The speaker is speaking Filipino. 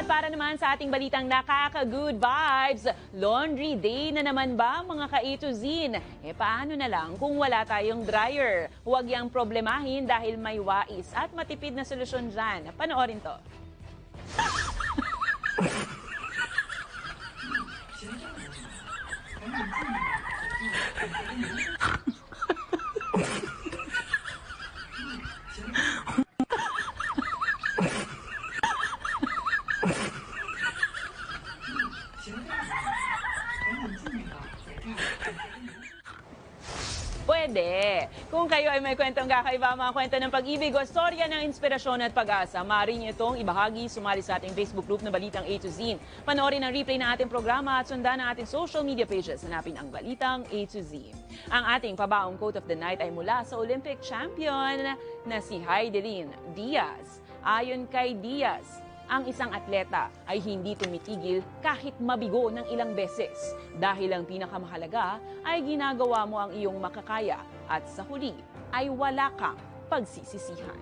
At para naman sa ating balitang nakaka-good vibes, laundry day na naman ba mga ka-A to Z? Paano na lang kung wala tayong dryer? Huwag yang problemahin dahil may wais at matipid na solusyon dyan. Panoorin to. Pwede. Kung kayo ay may kwentong kakaiba, mga kwento ng pag-ibig o storya ng inspirasyon at pag-asa, maaari niyo itong ibahagi, sumali sa ating Facebook group na Balitang A to Z. Panoorin ang replay ng ating programa at sundan ang ating social media pages. Hanapin ang Balitang A to Z. Ang ating pabaong quote of the night ay mula sa Olympic champion na si Heidelin Diaz. Ayon kay Diaz, ang isang atleta ay hindi tumitigil kahit mabigo ng ilang beses dahil ang pinakamahalaga ay ginagawa mo ang iyong makakaya at sa huli ay wala kang pagsisisihan.